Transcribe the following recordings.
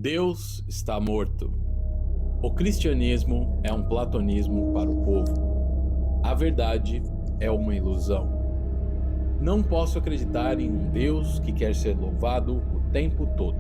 Deus está morto. O cristianismo é um platonismo para o povo. A verdade é uma ilusão. Não posso acreditar em um Deus que quer ser louvado o tempo todo.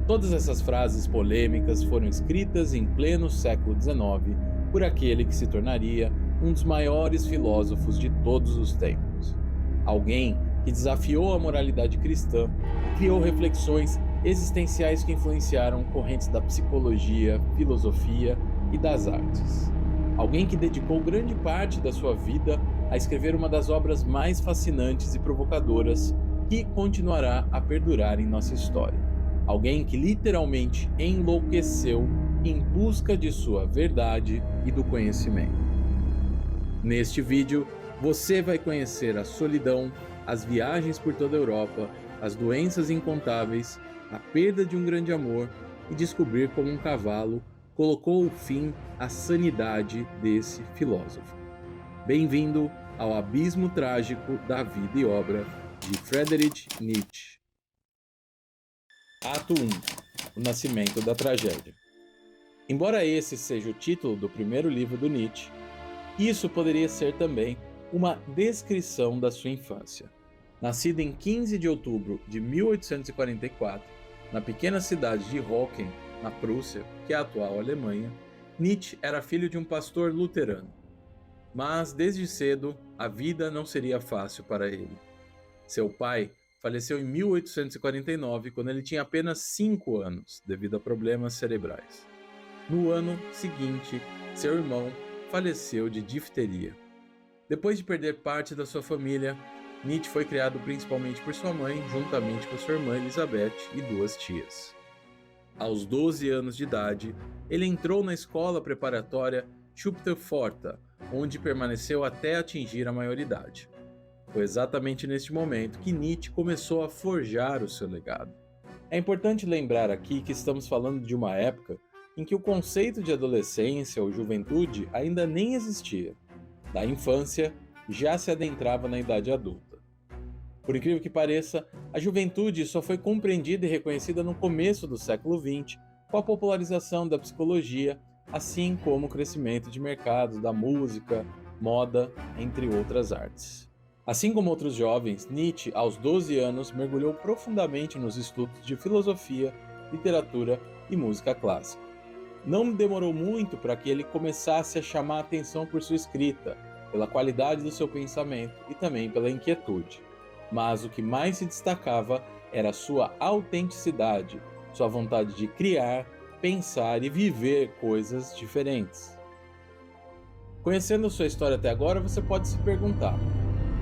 Todas essas frases polêmicas foram escritas em pleno século XIX por aquele que se tornaria um dos maiores filósofos de todos os tempos. Alguém que desafiou a moralidade cristã e criou reflexões existenciais que influenciaram correntes da psicologia, filosofia e das artes. Alguém que dedicou grande parte da sua vida a escrever uma das obras mais fascinantes e provocadoras que continuará a perdurar em nossa história. Alguém que literalmente enlouqueceu em busca de sua verdade e do conhecimento. Neste vídeo, você vai conhecer a solidão, as viagens por toda a Europa, as doenças incontáveis, a perda de um grande amor e descobrir como um cavalo colocou o fim à sanidade desse filósofo. Bem-vindo ao abismo trágico da vida e obra de Friedrich Nietzsche. Ato 1. O nascimento da tragédia. Embora esse seja o título do primeiro livro do Nietzsche, isso poderia ser também uma descrição da sua infância. Nascido em 15 de outubro de 1844, na pequena cidade de Hocken, na Prússia, que é a atual Alemanha, Nietzsche era filho de um pastor luterano. Mas, desde cedo, a vida não seria fácil para ele. Seu pai faleceu em 1849, quando ele tinha apenas 5 anos, devido a problemas cerebrais. No ano seguinte, seu irmão faleceu de difteria. Depois de perder parte da sua família, Nietzsche foi criado principalmente por sua mãe, juntamente com sua irmã Elizabeth e 2 tias. Aos 12 anos de idade, ele entrou na escola preparatória Schuppenforta, onde permaneceu até atingir a maioridade. Foi exatamente neste momento que Nietzsche começou a forjar o seu legado. É importante lembrar aqui que estamos falando de uma época em que o conceito de adolescência ou juventude ainda nem existia. Da infância, já se adentrava na idade adulta. Por incrível que pareça, a juventude só foi compreendida e reconhecida no começo do século XX, com a popularização da psicologia, assim como o crescimento de mercados da música, moda, entre outras artes. Assim como outros jovens, Nietzsche, aos 12 anos, mergulhou profundamente nos estudos de filosofia, literatura e música clássica. Não demorou muito para que ele começasse a chamar a atenção por sua escrita, pela qualidade do seu pensamento e também pela inquietude. Mas o que mais se destacava era sua autenticidade, sua vontade de criar, pensar e viver coisas diferentes. Conhecendo sua história até agora, você pode se perguntar: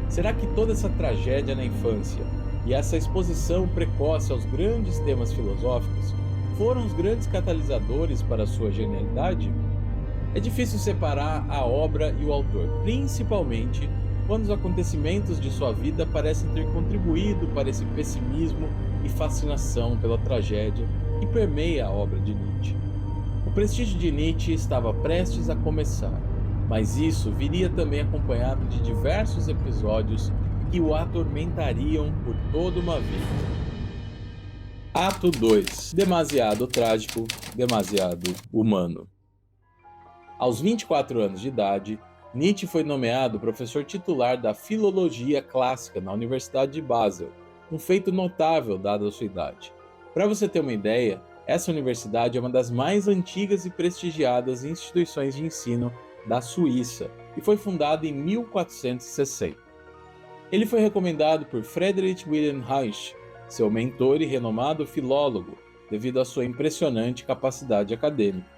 será que toda essa tragédia na infância e essa exposição precoce aos grandes temas filosóficos foram os grandes catalisadores para sua genialidade? É difícil separar a obra e o autor, principalmente quando os acontecimentos de sua vida parecem ter contribuído para esse pessimismo e fascinação pela tragédia que permeia a obra de Nietzsche. O prestígio de Nietzsche estava prestes a começar, mas isso viria também acompanhado de diversos episódios que o atormentariam por toda uma vida. Ato 2. Demasiado trágico, demasiado humano. Aos 24 anos de idade, Nietzsche foi nomeado professor titular da Filologia Clássica na Universidade de Basel, um feito notável dada a sua idade. Para você ter uma ideia, essa universidade é uma das mais antigas e prestigiadas instituições de ensino da Suíça e foi fundada em 1460. Ele foi recomendado por Friedrich Wilhelm Reich, seu mentor e renomado filólogo, devido à sua impressionante capacidade acadêmica.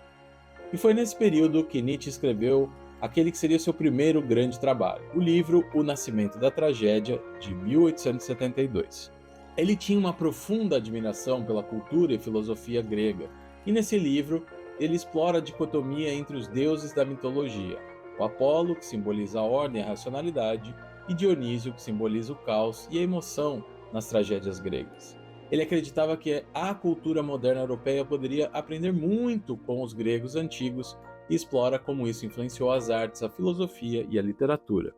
E foi nesse período que Nietzsche escreveu aquele que seria seu primeiro grande trabalho, o livro O Nascimento da Tragédia, de 1872. Ele tinha uma profunda admiração pela cultura e filosofia grega, e nesse livro ele explora a dicotomia entre os deuses da mitologia, o Apolo, que simboliza a ordem e a racionalidade, e Dionísio, que simboliza o caos e a emoção nas tragédias gregas. Ele acreditava que a cultura moderna europeia poderia aprender muito com os gregos antigos e explora como isso influenciou as artes, a filosofia e a literatura.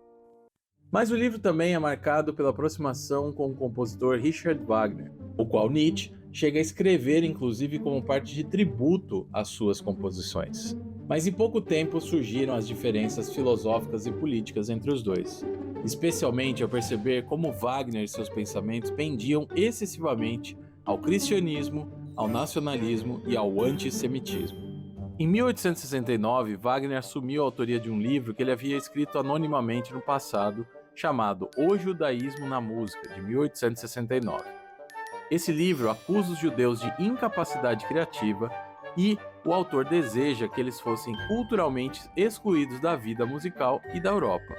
Mas o livro também é marcado pela aproximação com o compositor Richard Wagner, o qual Nietzsche chega a escrever inclusive como parte de tributo às suas composições. Mas em pouco tempo surgiram as diferenças filosóficas e políticas entre os dois, especialmente ao perceber como Wagner e seus pensamentos pendiam excessivamente ao cristianismo, ao nacionalismo e ao antissemitismo. Em 1869, Wagner assumiu a autoria de um livro que ele havia escrito anonimamente no passado, chamado O Judaísmo na Música, de 1869. Esse livro acusa os judeus de incapacidade criativa e o autor deseja que eles fossem culturalmente excluídos da vida musical e da Europa.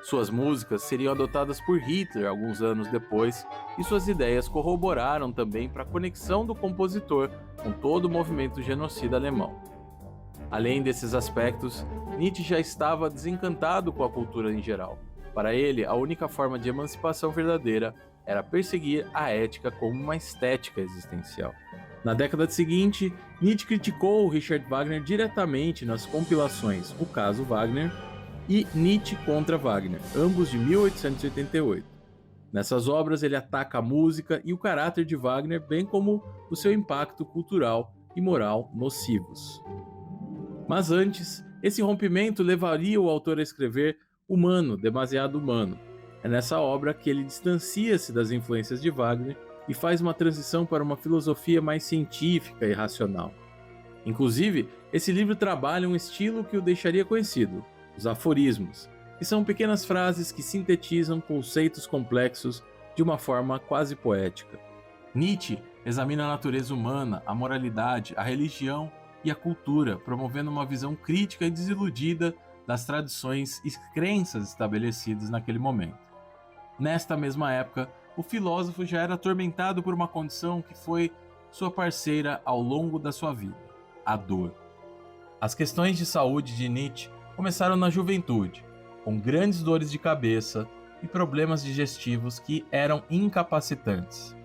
Suas músicas seriam adotadas por Hitler alguns anos depois e suas ideias corroboraram também para a conexão do compositor com todo o movimento genocida alemão. Além desses aspectos, Nietzsche já estava desencantado com a cultura em geral. Para ele, a única forma de emancipação verdadeira era perseguir a ética como uma estética existencial. Na década seguinte, Nietzsche criticou Richard Wagner diretamente nas compilações O Caso Wagner e Nietzsche contra Wagner, ambos de 1888. Nessas obras ele ataca a música e o caráter de Wagner, bem como o seu impacto cultural e moral nocivos. Mas antes, esse rompimento levaria o autor a escrever Humano, Demasiado Humano. É nessa obra que ele distancia-se das influências de Wagner e faz uma transição para uma filosofia mais científica e racional. Inclusive, esse livro trabalha um estilo que o deixaria conhecido, os aforismos, que são pequenas frases que sintetizam conceitos complexos de uma forma quase poética. Nietzsche examina a natureza humana, a moralidade, a religião e a cultura, promovendo uma visão crítica e desiludida das tradições e crenças estabelecidas naquele momento. Nesta mesma época, o filósofo já era atormentado por uma condição que foi sua parceira ao longo da sua vida, a dor. As questões de saúde de Nietzsche começaram na juventude, com grandes dores de cabeça e problemas digestivos que eram incapacitantes.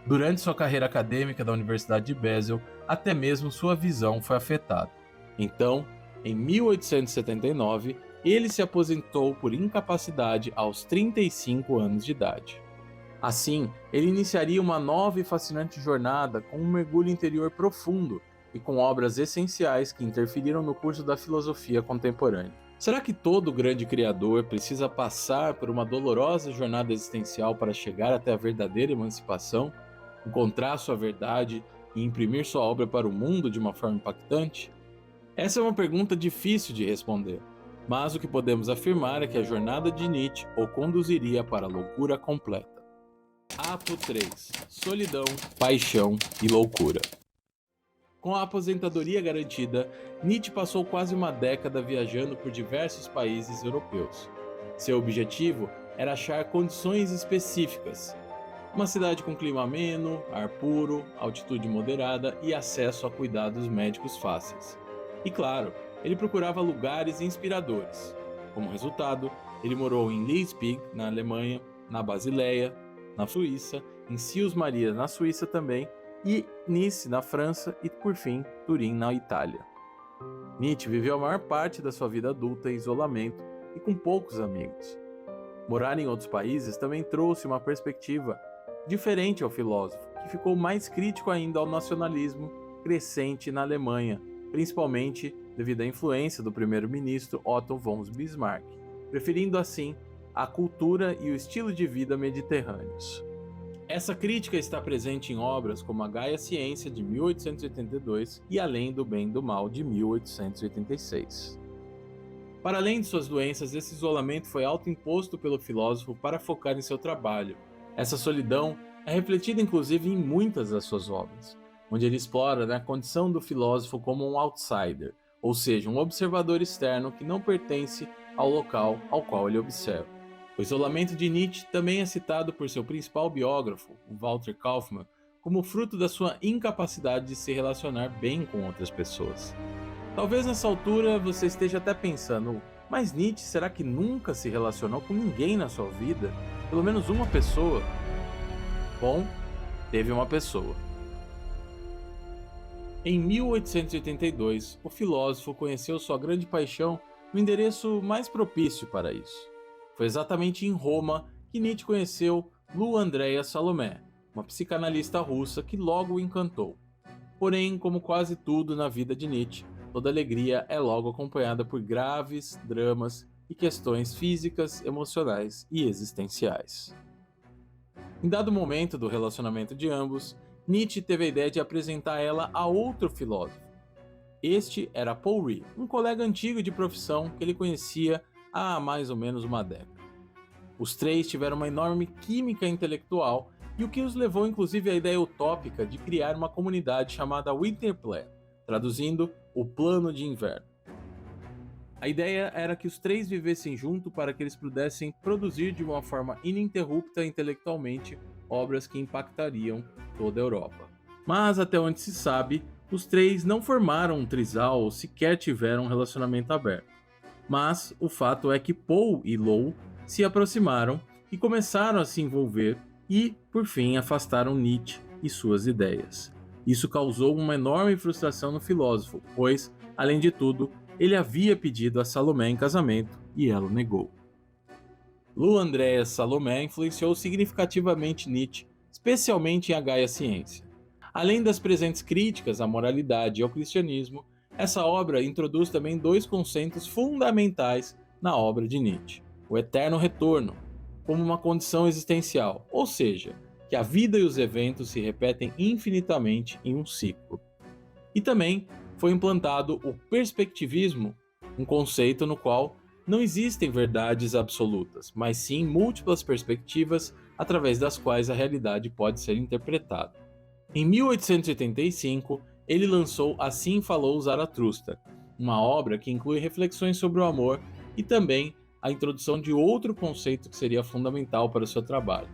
Durante sua carreira acadêmica da Universidade de Basel, até mesmo sua visão foi afetada. Então, em 1879, ele se aposentou por incapacidade aos 35 anos de idade. Assim, ele iniciaria uma nova e fascinante jornada com um mergulho interior profundo e com obras essenciais que interferiram no curso da filosofia contemporânea. Será que todo grande criador precisa passar por uma dolorosa jornada existencial para chegar até a verdadeira emancipação, encontrar sua verdade e imprimir sua obra para o mundo de uma forma impactante? Essa é uma pergunta difícil de responder, mas o que podemos afirmar é que a jornada de Nietzsche o conduziria para a loucura completa. Ato 3. Solidão, paixão e loucura. Com a aposentadoria garantida, Nietzsche passou quase uma década viajando por diversos países europeus. Seu objetivo era achar condições específicas. Uma cidade com clima ameno, ar puro, altitude moderada e acesso a cuidados médicos fáceis. E claro, ele procurava lugares inspiradores. Como resultado, ele morou em Leipzig, na Alemanha, na Basileia, na Suíça, em Sils Maria, na Suíça também, e Nice, na França, e por fim, Turim, na Itália. Nietzsche viveu a maior parte da sua vida adulta em isolamento e com poucos amigos. Morar em outros países também trouxe uma perspectiva diferente ao filósofo, que ficou mais crítico ainda ao nacionalismo crescente na Alemanha, principalmente devido à influência do primeiro-ministro Otto von Bismarck, preferindo assim a cultura e o estilo de vida mediterrâneos. Essa crítica está presente em obras como A Gaia Ciência, de 1882, e Além do Bem e do Mal, de 1886. Para além de suas doenças, esse isolamento foi autoimposto pelo filósofo para focar em seu trabalho. Essa solidão é refletida inclusive em muitas das suas obras, onde ele explora a condição do filósofo como um outsider, ou seja, um observador externo que não pertence ao local ao qual ele observa. O isolamento de Nietzsche também é citado por seu principal biógrafo, o Walter Kaufmann, como fruto da sua incapacidade de se relacionar bem com outras pessoas. Talvez nessa altura você esteja até pensando, mas Nietzsche será que nunca se relacionou com ninguém na sua vida? Pelo menos uma pessoa? Bom, teve uma pessoa. Em 1882, o filósofo conheceu sua grande paixão no endereço mais propício para isso. Foi exatamente em Roma que Nietzsche conheceu Lu Andrea Salomé, uma psicanalista russa que logo o encantou. Porém, como quase tudo na vida de Nietzsche, toda alegria é logo acompanhada por graves dramas e questões físicas, emocionais e existenciais. Em dado momento do relacionamento de ambos, Nietzsche teve a ideia de apresentar ela a outro filósofo. Este era Paul Ree, um colega antigo de profissão que ele conhecia há mais ou menos uma década. Os três tiveram uma enorme química intelectual e o que os levou inclusive à ideia utópica de criar uma comunidade chamada Winter Plan, traduzindo o Plano de Inverno. A ideia era que os três vivessem junto para que eles pudessem produzir de uma forma ininterrupta intelectualmente obras que impactariam toda a Europa. Mas até onde se sabe, os três não formaram um trisal ou sequer tiveram um relacionamento aberto. Mas o fato é que Paul e Lowell se aproximaram e começaram a se envolver e, por fim, afastaram Nietzsche e suas ideias. Isso causou uma enorme frustração no filósofo, pois, além de tudo, ele havia pedido a Salomé em casamento e ela o negou. Lou Andreas Salomé influenciou significativamente Nietzsche, especialmente em A Gaia Ciência. Além das presentes críticas à moralidade e ao cristianismo, essa obra introduz também dois conceitos fundamentais na obra de Nietzsche: o eterno retorno, como uma condição existencial, ou seja, que a vida e os eventos se repetem infinitamente em um ciclo. E também foi implantado o perspectivismo, um conceito no qual não existem verdades absolutas, mas sim múltiplas perspectivas através das quais a realidade pode ser interpretada. Em 1885, ele lançou Assim Falou Zaratustra, uma obra que inclui reflexões sobre o amor e também a introdução de outro conceito que seria fundamental para o seu trabalho.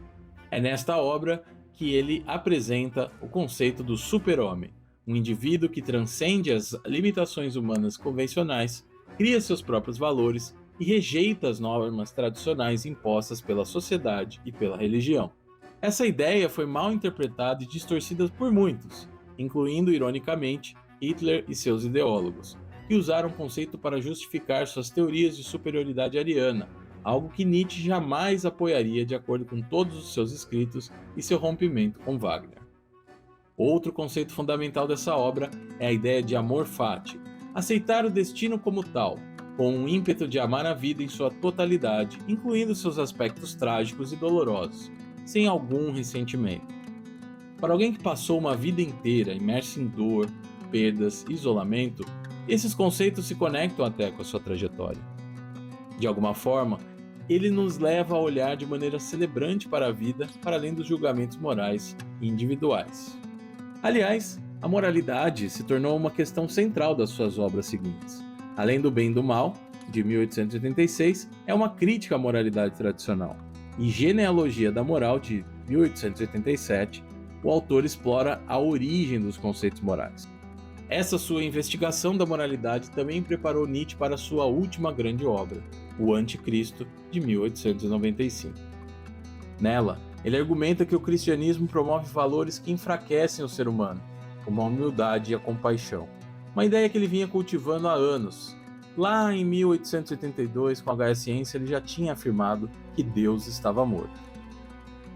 É nesta obra que ele apresenta o conceito do super-homem, um indivíduo que transcende as limitações humanas convencionais, cria seus próprios valores e rejeita as normas tradicionais impostas pela sociedade e pela religião. Essa ideia foi mal interpretada e distorcida por muitos, incluindo, ironicamente, Hitler e seus ideólogos, que usaram o conceito para justificar suas teorias de superioridade ariana, algo que Nietzsche jamais apoiaria de acordo com todos os seus escritos e seu rompimento com Wagner. Outro conceito fundamental dessa obra é a ideia de amor fati, aceitar o destino como tal, com um ímpeto de amar a vida em sua totalidade, incluindo seus aspectos trágicos e dolorosos, sem algum ressentimento. Para alguém que passou uma vida inteira imerso em dor, perdas e isolamento, esses conceitos se conectam até com a sua trajetória. De alguma forma, ele nos leva a olhar de maneira celebrante para a vida, para além dos julgamentos morais e individuais. Aliás, a moralidade se tornou uma questão central das suas obras seguintes. Além do Bem e do Mal, de 1886, é uma crítica à moralidade tradicional. Em Genealogia da Moral, de 1887, o autor explora a origem dos conceitos morais. Essa sua investigação da moralidade também preparou Nietzsche para sua última grande obra, O Anticristo, de 1895. Nela, ele argumenta que o cristianismo promove valores que enfraquecem o ser humano, como a humildade e a compaixão, uma ideia que ele vinha cultivando há anos. Lá em 1882, com a Gaia Ciência, ele já tinha afirmado que Deus estava morto.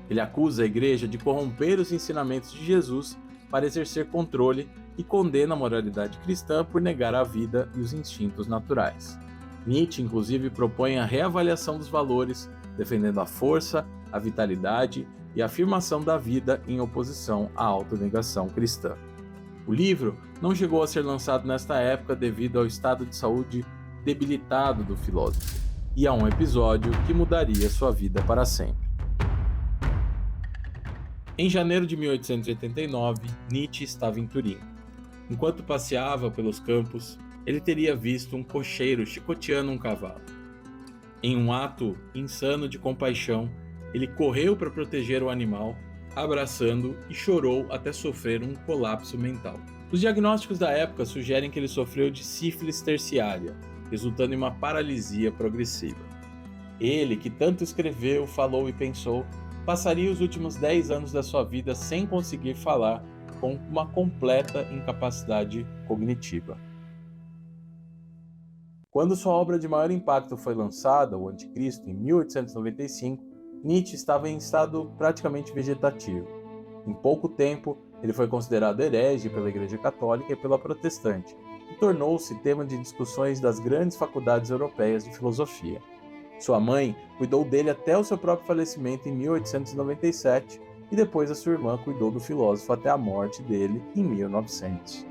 Ele acusa a igreja de corromper os ensinamentos de Jesus para exercer controle e condena a moralidade cristã por negar a vida e os instintos naturais. Nietzsche, inclusive, propõe a reavaliação dos valores, defendendo a força, a vitalidade e a afirmação da vida em oposição à autonegação cristã. O livro não chegou a ser lançado nesta época devido ao estado de saúde debilitado do filósofo e a um episódio que mudaria sua vida para sempre. Em janeiro de 1889, Nietzsche estava em Turim. Enquanto passeava pelos campos, ele teria visto um cocheiro chicoteando um cavalo. Em um ato insano de compaixão, ele correu para proteger o animal, abraçando e chorou até sofrer um colapso mental. Os diagnósticos da época sugerem que ele sofreu de sífilis terciária, resultando em uma paralisia progressiva. Ele, que tanto escreveu, falou e pensou, passaria os últimos 10 anos da sua vida sem conseguir falar, com uma completa incapacidade cognitiva. Quando sua obra de maior impacto foi lançada, O Anticristo, em 1895, Nietzsche estava em estado praticamente vegetativo. Em pouco tempo, ele foi considerado herege pela Igreja Católica e pela Protestante, e tornou-se tema de discussões das grandes faculdades europeias de filosofia. Sua mãe cuidou dele até o seu próprio falecimento em 1897, e depois a sua irmã cuidou do filósofo até a morte dele em 1900.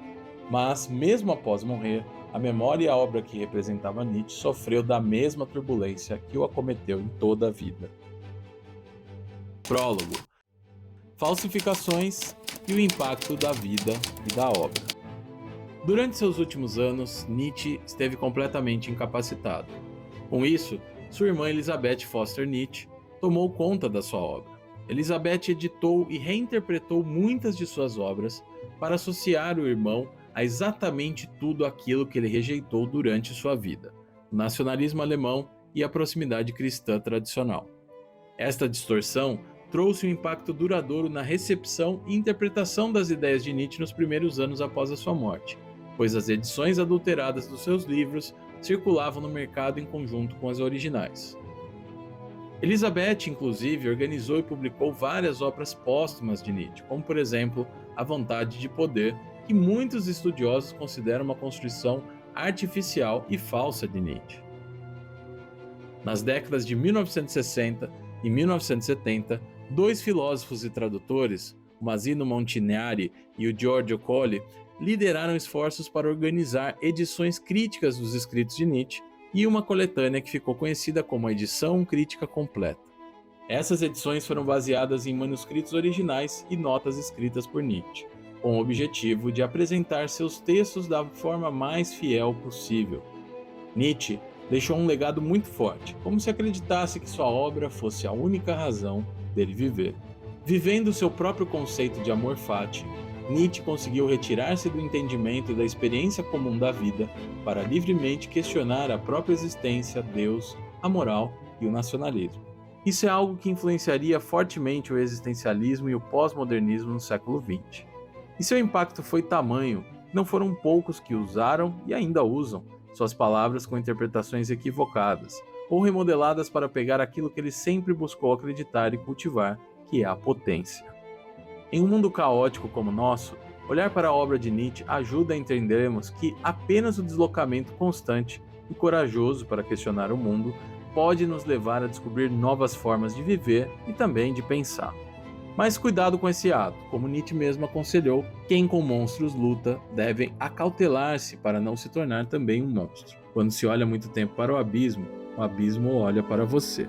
Mas, mesmo após morrer, a memória e a obra que representava Nietzsche sofreu da mesma turbulência que o acometeu em toda a vida. Prólogo: falsificações e o impacto da vida e da obra. Durante seus últimos anos, Nietzsche esteve completamente incapacitado. Com isso, sua irmã Elizabeth Foster Nietzsche tomou conta da sua obra. Elizabeth editou e reinterpretou muitas de suas obras para associar o irmão a exatamente tudo aquilo que ele rejeitou durante sua vida: o nacionalismo alemão e a proximidade cristã tradicional. Esta distorção trouxe um impacto duradouro na recepção e interpretação das ideias de Nietzsche nos primeiros anos após a sua morte, pois as edições adulteradas dos seus livros circulavam no mercado em conjunto com as originais. Elizabeth, inclusive, organizou e publicou várias obras póstumas de Nietzsche, como, por exemplo, A Vontade de Poder, que muitos estudiosos consideram uma construção artificial e falsa de Nietzsche. Nas décadas de 1960 e 1970, dois filósofos e tradutores, o Massimo Montinari e o Giorgio Colli, lideraram esforços para organizar edições críticas dos escritos de Nietzsche e uma coletânea que ficou conhecida como a Edição Crítica Completa. Essas edições foram baseadas em manuscritos originais e notas escritas por Nietzsche, com o objetivo de apresentar seus textos da forma mais fiel possível. Nietzsche deixou um legado muito forte, como se acreditasse que sua obra fosse a única razão dele viver. Vivendo seu próprio conceito de amor fati, Nietzsche conseguiu retirar-se do entendimento da experiência comum da vida para livremente questionar a própria existência, Deus, a moral e o nacionalismo. Isso é algo que influenciaria fortemente o existencialismo e o pós-modernismo no século XX. E seu impacto foi tamanho, não foram poucos que usaram e ainda usam suas palavras com interpretações equivocadas, ou remodeladas para pegar aquilo que ele sempre buscou acreditar e cultivar, que é a potência. Em um mundo caótico como o nosso, olhar para a obra de Nietzsche ajuda a entendermos que apenas o deslocamento constante e corajoso para questionar o mundo pode nos levar a descobrir novas formas de viver e também de pensar. Mas cuidado com esse ato, como Nietzsche mesmo aconselhou, quem com monstros luta deve acautelar-se para não se tornar também um monstro. Quando se olha muito tempo para o abismo olha para você.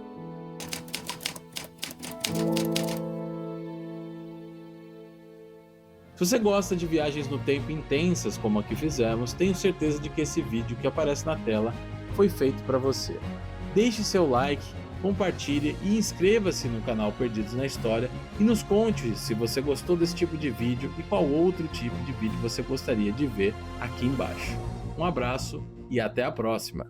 Se você gosta de viagens no tempo intensas como a que fizemos, tenho certeza de que esse vídeo que aparece na tela foi feito para você. Deixe seu like, compartilhe e inscreva-se no canal Perdidos na História e nos conte se você gostou desse tipo de vídeo e qual outro tipo de vídeo você gostaria de ver aqui embaixo. Um abraço e até a próxima!